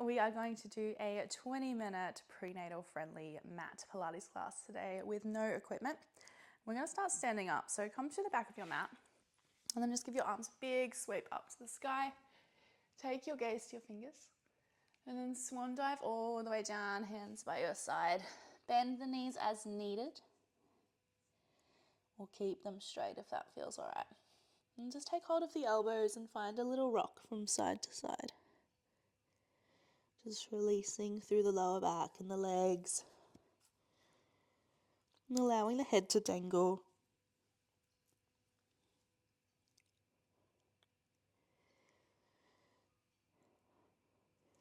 we are going to do a 20-minute prenatal friendly mat Pilates class today with no equipment. We're going to start standing up. So come to the back of your mat and then just give your arms a big sweep up to the sky. Take your gaze to your fingers and then swan dive all the way down, hands by your side. Bend the knees as needed or keep them straight if that feels all right. And just take hold of the elbows and find a little rock from side to side. Just releasing through the lower back and the legs. And allowing the head to dangle.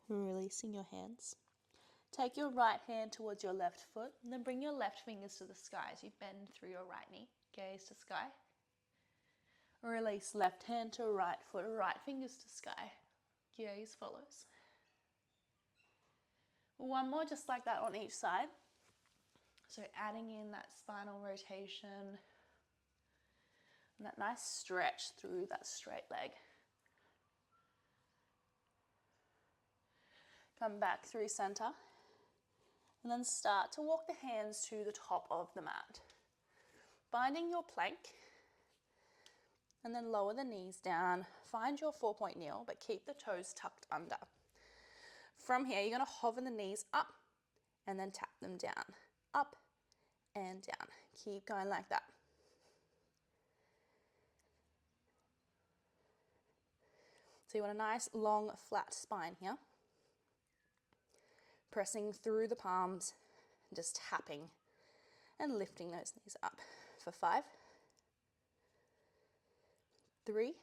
Releasing your hands. Take your right hand towards your left foot and then bring your left fingers to the sky as you bend through your right knee. Gaze to sky. Release left hand to right foot, right fingers to sky. Gaze follows. One more just like that on each side. So adding in that spinal rotation and that nice stretch through that straight leg. Come back through center and then start to walk the hands to the top of the mat. Finding your plank and then lower the knees down. Find your 4-point kneel but keep the toes tucked under. From here, you're going to hover the knees up and then tap them down. Up and down. Keep going like that. So you want a nice, long, flat spine here. Pressing through the palms, just tapping and lifting those knees up. For 5, 3,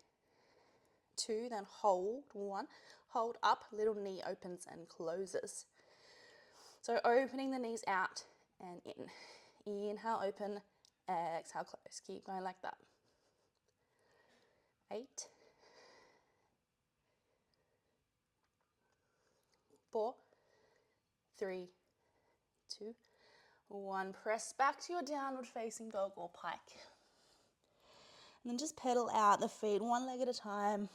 2, then hold, 1. Hold up, little knee opens and closes. So opening the knees out and in. Inhale, open, exhale, close. Keep going like that. 8, 4, 3, 2, 1. Press back to your downward facing dog or pike. And then just pedal out the feet one leg at a time.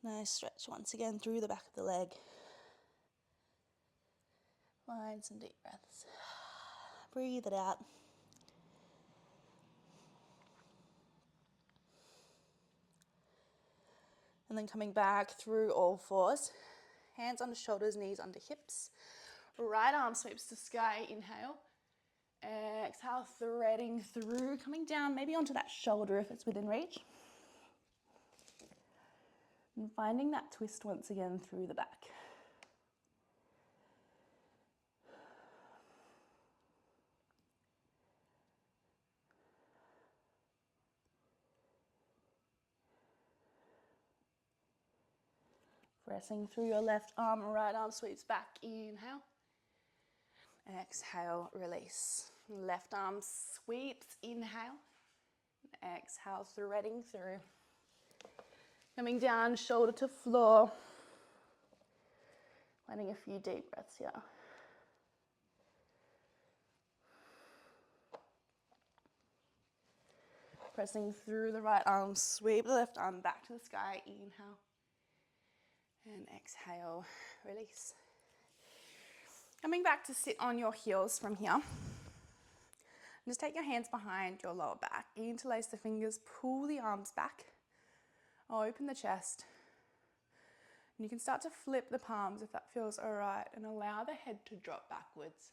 Nice stretch once again through the back of the leg. Find some deep breaths. Breathe it out. And then coming back through all fours. Hands under shoulders, knees under hips. Right arm sweeps to sky, inhale. Exhale, threading through, coming down maybe onto that shoulder if it's within reach. And finding that twist once again through the back. Pressing through your left arm, right arm sweeps back, inhale. Exhale, release. Left arm sweeps, inhale. Exhale, threading through. Coming down, shoulder to floor. Letting a few deep breaths here. Pressing through the right arm, sweep the left arm back to the sky, inhale. And exhale, release. Coming back to sit on your heels from here. Just take your hands behind your lower back. Interlace the fingers, pull the arms back. Open the chest. And you can start to flip the palms if that feels all right and allow the head to drop backwards.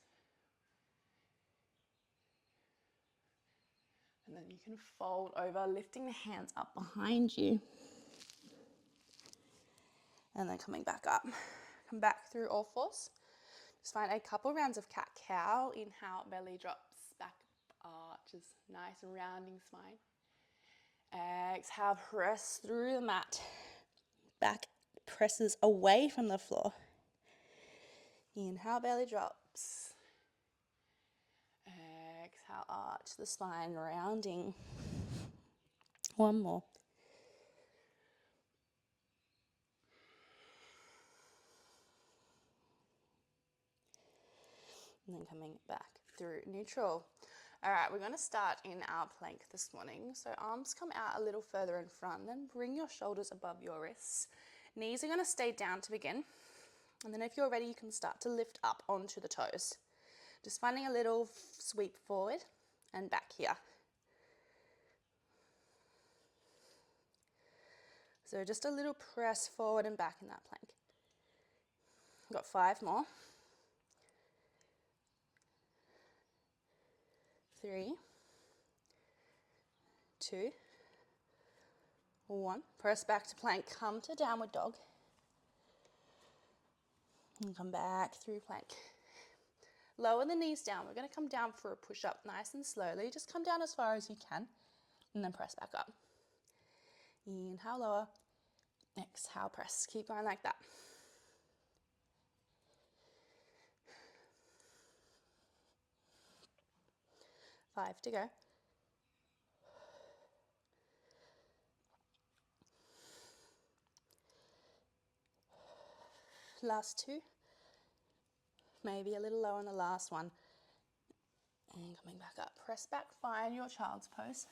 And then you can fold over, lifting the hands up behind you. And then coming back up. Come back through all fours. Just find a couple rounds of cat-cow. Inhale, belly drops, back arches, nice and rounding spine. Exhale, press through the mat. Back presses away from the floor. Inhale, belly drops. Exhale, arch the spine, rounding. One more. And then coming back through neutral. All right, we're going to start in our plank this morning. So arms come out a little further in front, then bring your shoulders above your wrists. Knees are going to stay down to begin. And then if you're ready, you can start to lift up onto the toes. Just finding a little sweep forward and back here. So just a little press forward and back in that plank. Got 5 more. 3, 2, 1. Press back to plank. Come to downward dog. And come back through plank. Lower the knees down. We're going to come down for a push-up nice and slowly. Just come down as far as you can and then press back up. Inhale, lower. Exhale, press. Keep going like that. Five to go. Last 2. Maybe a little low on the last one. And coming back up. Press back, find your child's pose.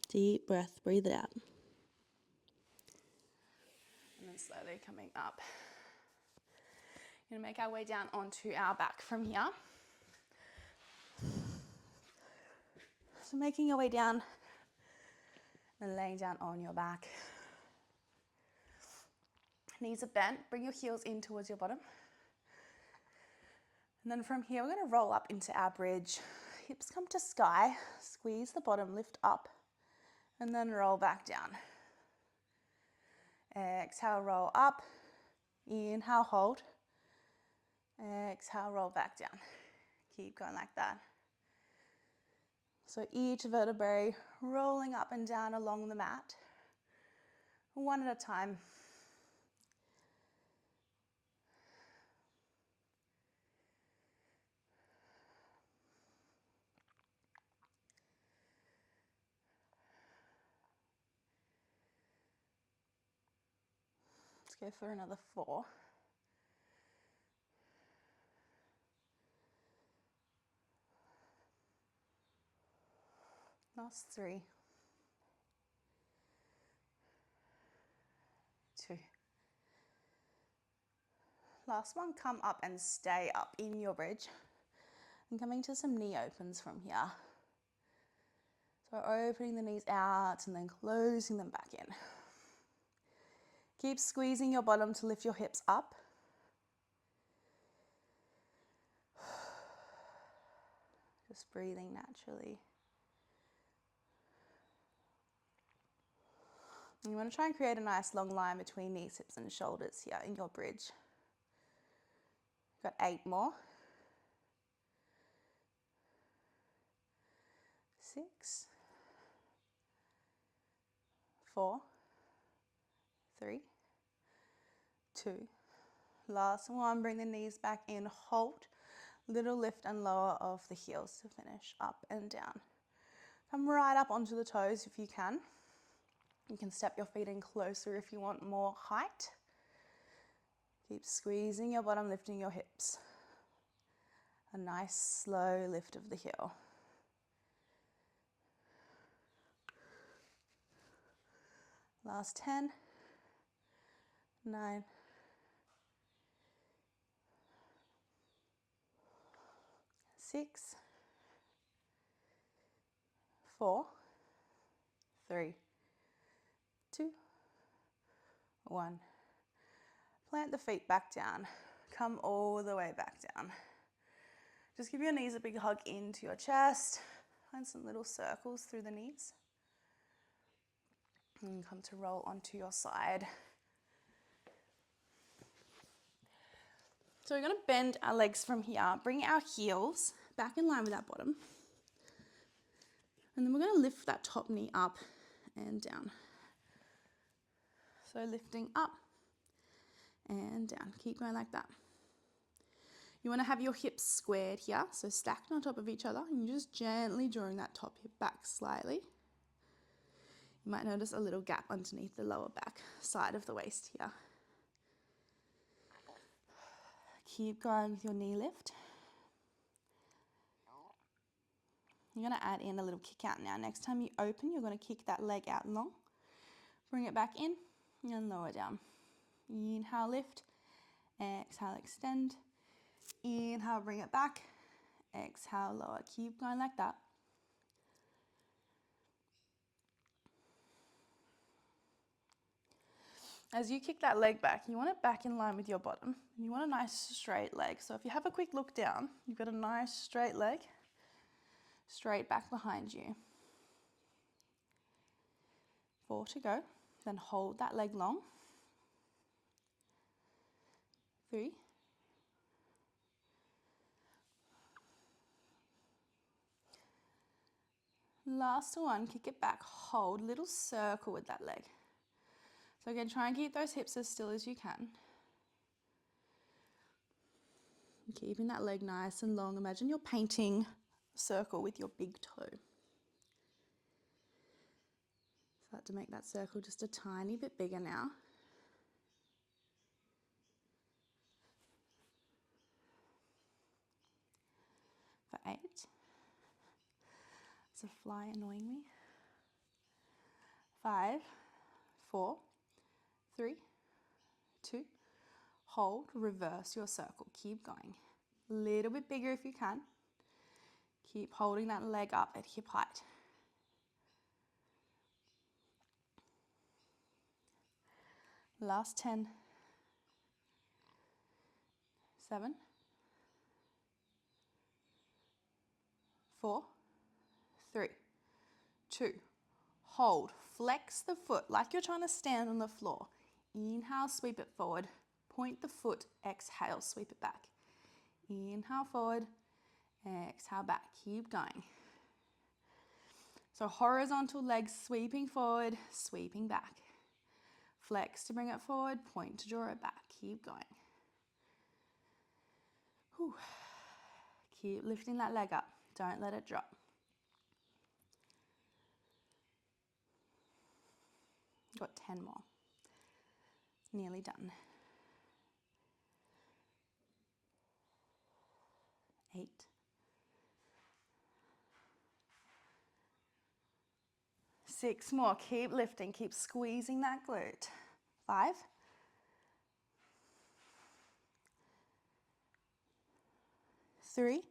Deep breath, breathe it out. And then slowly coming up. We're going to make our way down onto our back from here. So making your way down and laying down on your back. Knees are bent, bring your heels in towards your bottom. And then from here, we're going to roll up into our bridge. Hips come to sky, squeeze the bottom, lift up, and then roll back down. Exhale, roll up. Inhale, hold. Exhale, roll back down. Keep going like that. So each vertebrae rolling up and down along the mat, one at a time. Let's go for another 4. Last 3. 2. Last one, come up and stay up in your bridge. And coming to some knee opens from here. So opening the knees out and then closing them back in. Keep squeezing your bottom to lift your hips up. Just breathing naturally. And you want to try and create a nice long line between knees, hips and shoulders here in your bridge. Got 8 more. 6, 4, 3, 2. Last one, bring the knees back in, hold. Little lift and lower of the heels to finish up and down. Come right up onto the toes if you can. You can step your feet in closer if you want more height. Keep squeezing your bottom, lifting your hips. A nice slow lift of the heel. Last 10, 9, 6, 4, 3, 2, 1. Plant the feet back down. Come all the way back down. Just give your knees a big hug into your chest. Find some little circles through the knees. And come to roll onto your side. So we're going to bend our legs from here. Bring our heels back in line with our bottom. And then we're going to lift that top knee up and down. So lifting up and down. Keep going like that. You want to have your hips squared here, so stacked on top of each other, and you're just gently drawing that top hip back slightly. You might notice a little gap underneath the lower back side of the waist here. Keep going with your knee lift. You're going to add in a little kick out now. Next time you open, you're going to kick that leg out long. Bring it back in and lower down. Inhale, lift. Exhale, extend. Inhale, bring it back. Exhale, lower. Keep going like that. As you kick that leg back, you want it back in line with your bottom. You want a nice straight leg. So if you have a quick look down, you've got a nice straight leg, straight back behind you. 4 to go. Then hold that leg long. 3. Last one, kick it back, hold, little circle with that leg. So again, try and keep those hips as still as you can. Keeping that leg nice and long. Imagine you're painting a circle with your big toe. Start to make that circle just a tiny bit bigger now. For 8. It's a fly annoying me. 5, 4, 3, 2, hold, reverse your circle. Keep going. A little bit bigger if you can. Keep holding that leg up at hip height. Last 10. 7, 4, 3, 2, hold. Flex the foot like you're trying to stand on the floor. Inhale, sweep it forward. Point the foot. Exhale, sweep it back. Inhale, forward. Exhale, back. Keep going. So horizontal legs sweeping forward, sweeping back. Flex to bring it forward, point to draw it back. Keep going. Whew. Keep lifting that leg up. Don't let it drop. Got 10 more. Nearly done. 8. 6 more. Keep lifting. Keep squeezing that glute. 5. 3.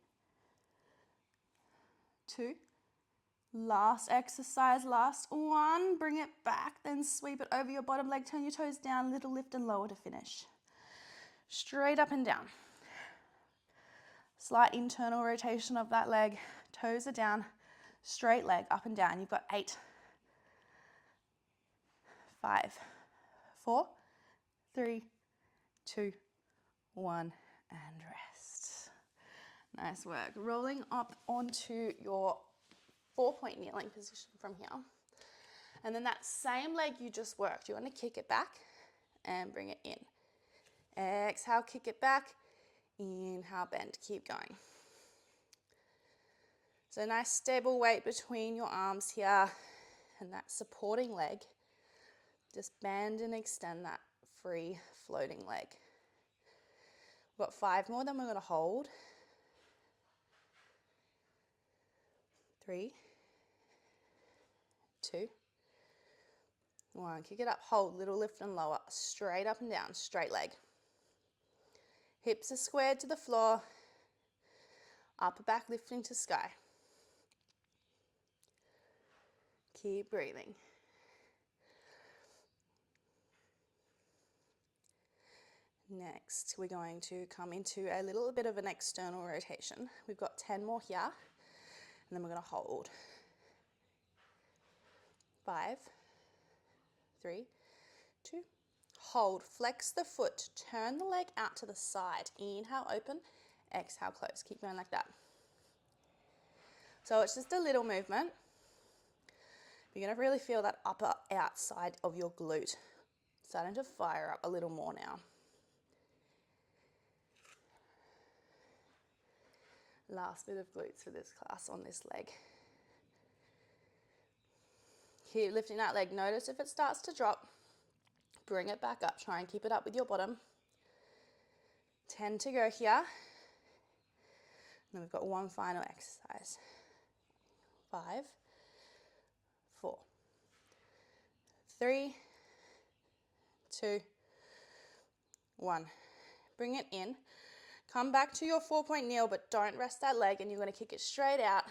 2. Last exercise, last one. Bring it back, then sweep it over your bottom leg. Turn your toes down, little lift and lower to finish. Straight up and down. Slight internal rotation of that leg. Toes are down, straight leg up and down. You've got 8. 5, 4, 3, 2, 1, and rest. Nice work. Rolling up onto your 4-point kneeling position from here. And then that same leg you just worked, you want to kick it back and bring it in. Exhale, kick it back. Inhale, bend. Keep going. So nice stable weight between your arms here and that supporting leg. Just bend and extend that free floating leg. We've got 5 more, then we're going to hold. 3, 2, 1. Kick it up, hold, little lift and lower. Straight up and down, straight leg. Hips are squared to the floor. Upper back lifting to sky. Keep breathing. Next, we're going to come into a little bit of an external rotation. We've got 10 more here, and then we're going to hold. 5, 3, 2, hold. Flex the foot. Turn the leg out to the side. Inhale, open. Exhale, close. Keep going like that. So it's just a little movement. You're going to really feel that upper outside of your glute starting to fire up a little more now. Last bit of glutes for this class on this leg. Keep lifting that leg. Notice if it starts to drop, bring it back up. Try and keep it up with your bottom. 10 to go here. And then we've got one final exercise. 5, 4, 3, 2, 1. Bring it in. Come back to your 4-point kneel, but don't rest that leg, and you're going to kick it straight out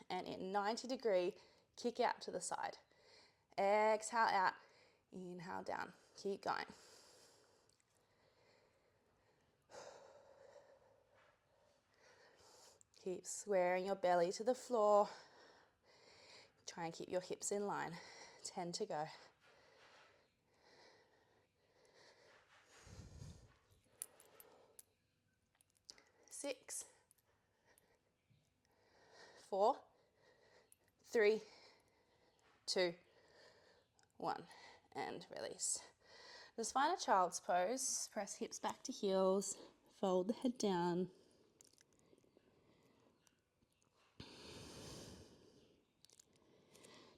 and in 90-degree, kick out to the side. Exhale out, inhale down. Keep going. Keep squaring your belly to the floor. Try and keep your hips in line. 10 to go. 6, 4, 3, 2, 1, and release. Just find a child's pose. Press hips back to heels. Fold the head down.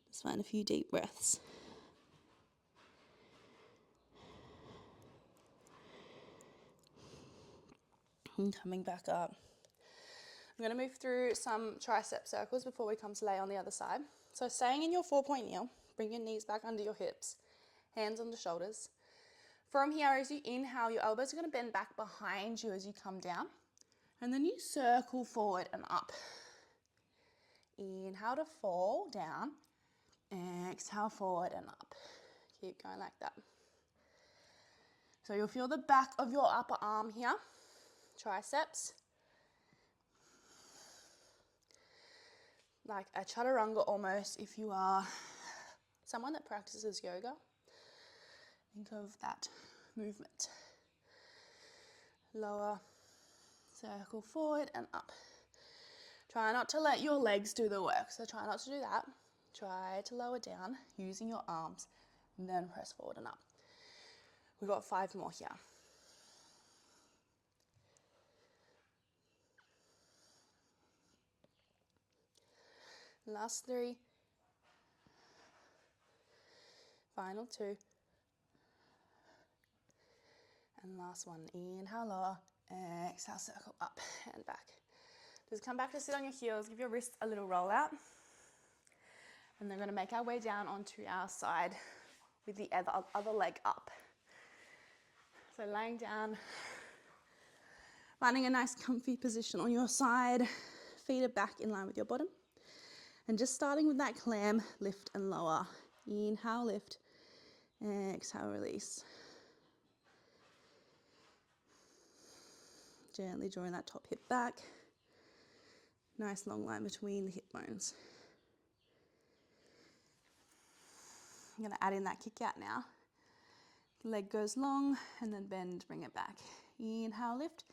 Just find a few deep breaths. And coming back up. I'm going to move through some tricep circles before we come to lay on the other side. So staying in your 4-point kneel, bring your knees back under your hips, hands on the shoulders. From here, as you inhale, your elbows are going to bend back behind you as you come down. And then you circle forward and up. Inhale to fall down. Exhale forward and up. Keep going like that. So you'll feel the back of your upper arm here. Triceps. Like a chaturanga almost if you are someone that practices yoga. Think of that movement. Lower, circle forward and up. Try not to let your legs do the work, so try not to do that. Try to lower down using your arms and then press forward and up. We've got 5 more here. Last 3. Final 2. And last one. Inhale, lower. Exhale, circle up and back. Just come back to sit on your heels. Give your wrists a little roll out. And then we're going to make our way down onto our side with the other leg up. So laying down, finding a nice comfy position on your side. Feet are back in line with your bottom. And just starting with that clam, lift and lower. Inhale, lift. Exhale, release. Gently drawing that top hip back. Nice long line between the hip bones. I'm going to add in that kick out now. Leg goes long and then bend, bring it back. Inhale, lift.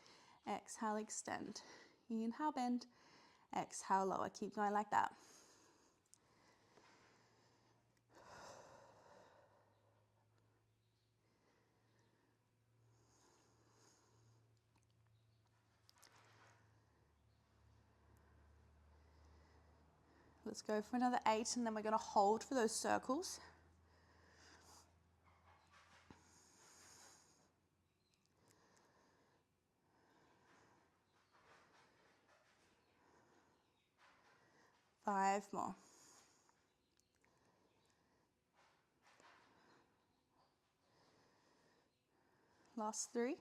Exhale, extend. Inhale, bend. Exhale, lower. Keep going like that. Let's go for another 8 and then we're going to hold for those circles. Five more. Last 3.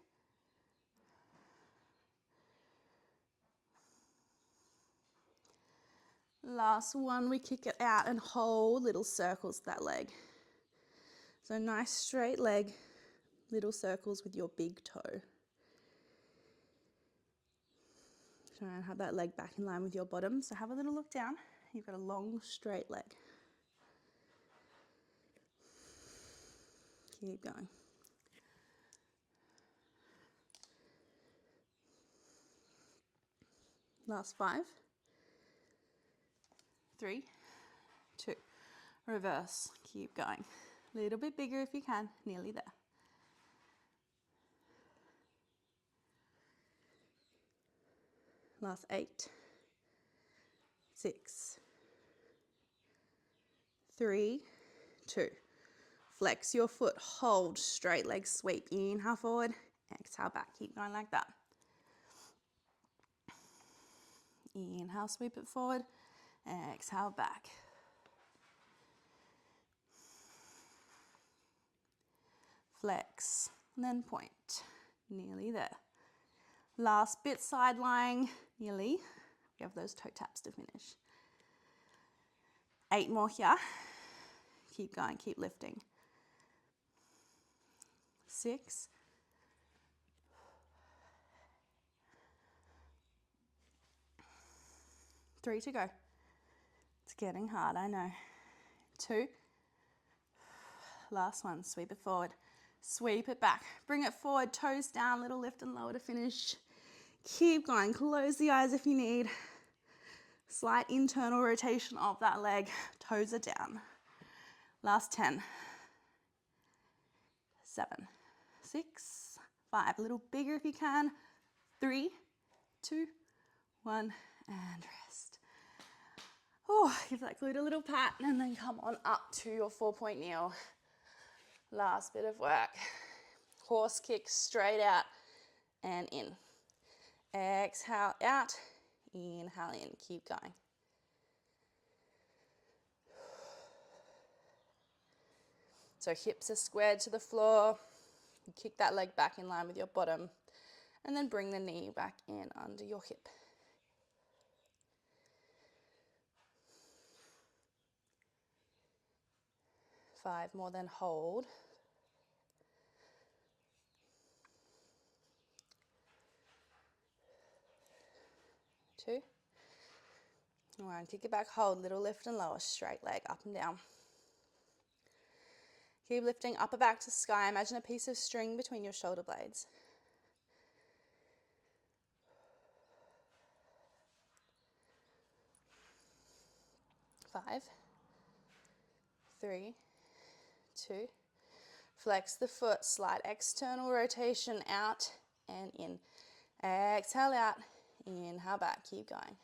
Last one, we kick it out and hold little circles that leg. So nice straight leg, little circles with your big toe. Try and have that leg back in line with your bottom. So have a little look down. You've got a long straight leg. Keep going. Last 5. 3, 2. Reverse. Keep going. A little bit bigger if you can. Nearly there. Last 8. 6. 3, 2. Flex your foot. Hold. Straight leg sweep. Inhale forward. Exhale back. Keep going like that. Inhale, sweep it forward. Exhale back. flex, and then point. Nearly there. Last bit, side lying, nearly. We have those toe taps to finish. 8 more here. Keep going, keep lifting. 6. 3 to go. It's getting hard, I know. 2. Last one, sweep it forward. Sweep it back. Bring it forward, toes down, little lift and lower to finish. Keep going, close the eyes if you need. Slight internal rotation of that leg, toes are down. Last 10. 7, 6, 5. A little bigger if you can. 3, 2, 1, and rest. Oh, give that glute a little pat and then come on up to your 4-point kneel. Last bit of work. Horse kick straight out and in. Exhale out, inhale in. Keep going. So hips are squared to the floor. You kick that leg back in line with your bottom and then bring the knee back in under your hip. Five more, then hold. 2. 1, kick it back, hold, little lift and lower, straight leg up and down. Keep lifting, upper back to sky. Imagine a piece of string between your shoulder blades. 5, 3, 2. Flex the foot, slight external rotation out and in. Exhale out, inhale back, keep going.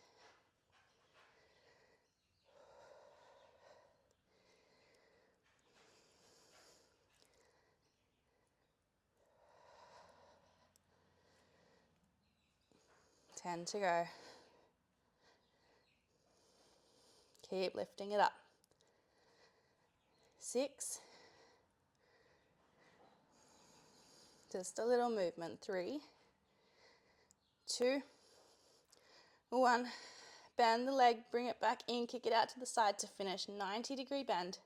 Ten to go. Keep lifting it up. 6. Just a little movement. 3, 2, 1. Bend the leg, bring it back in, kick it out to the side to finish. 90-degree bend.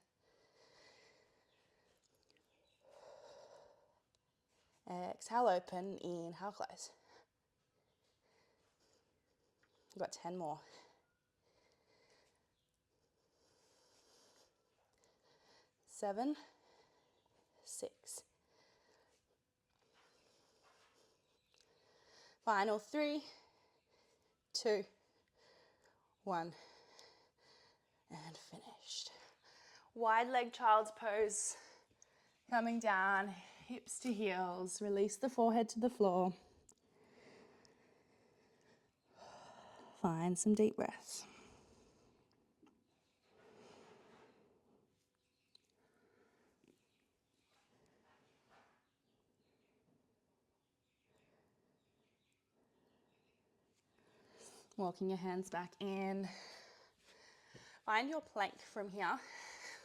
Exhale, open, inhale, close. We've got 10 more. 7, 6. Final 3, 2, 1. And finished. Wide leg child's pose. Coming down, hips to heels. Release the forehead to the floor. Find some deep breaths. Walking your hands back in. Find your plank from here.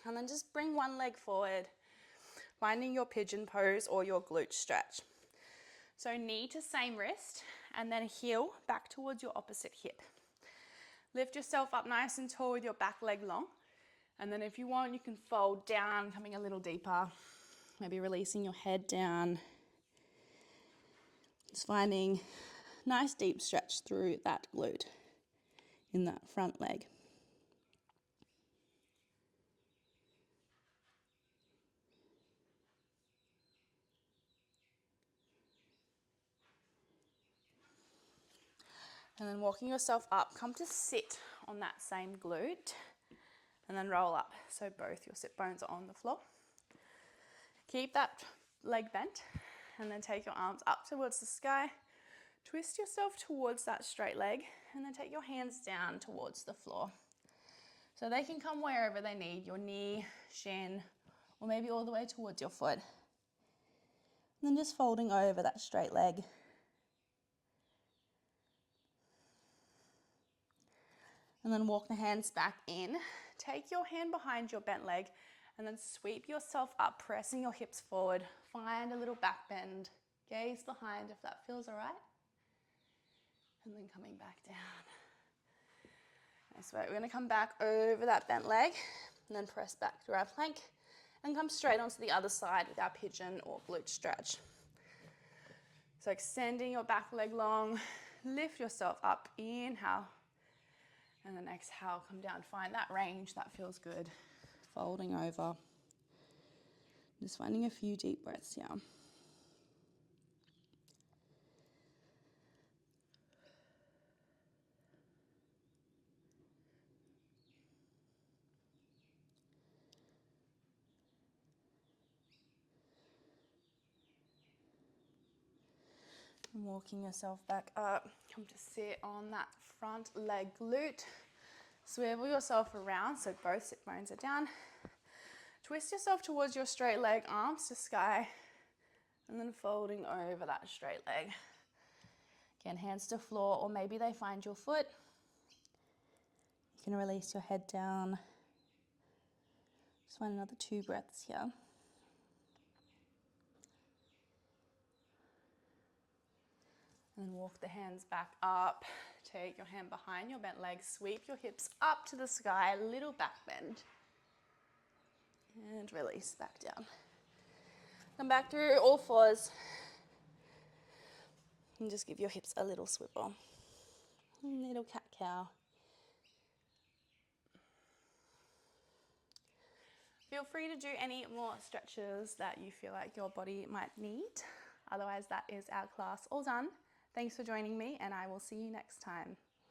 And then just bring one leg forward. Finding your pigeon pose or your glute stretch. So knee to same wrist and then heel back towards your opposite hip. Lift yourself up nice and tall with your back leg long. And then if you want, you can fold down, coming a little deeper. Maybe releasing your head down. Just finding nice deep stretch through that glute in that front leg. And then walking yourself up, come to sit on that same glute and then roll up. So both your sit bones are on the floor. Keep that leg bent and then take your arms up towards the sky. Twist yourself towards that straight leg and then take your hands down towards the floor. So they can come wherever they need, your knee, shin, or maybe all the way towards your foot. And then just folding over that straight leg. And then walk the hands back in. Take your hand behind your bent leg And then sweep yourself up, pressing your hips forward. Find a little back bend. Gaze behind if that feels all right. And then coming back down. Nice work. We're going to come back over that bent leg and then press back through our plank and come straight onto the other side with our pigeon or glute stretch. So extending your back leg long, lift yourself up, inhale, and then exhale, come down. Find that range, that feels good. Folding over. Just finding a few deep breaths here. And walking yourself back up, come to sit on that front leg glute. Swivel yourself around so both sit bones are down. Twist yourself towards your straight leg, arms to sky, and then folding over that straight leg. Again, hands to floor, or maybe they find your foot. You can release your head down. Just find another 2 breaths here. And then walk the hands back up. Take your hand behind your bent leg. Sweep your hips up to the sky. Little back bend. And release back down. Come back through all fours. And just give your hips a little swivel. Little cat-cow. Feel free to do any more stretches that you feel like your body might need. Otherwise, that is our class all done. Thanks for joining me, and I will see you next time.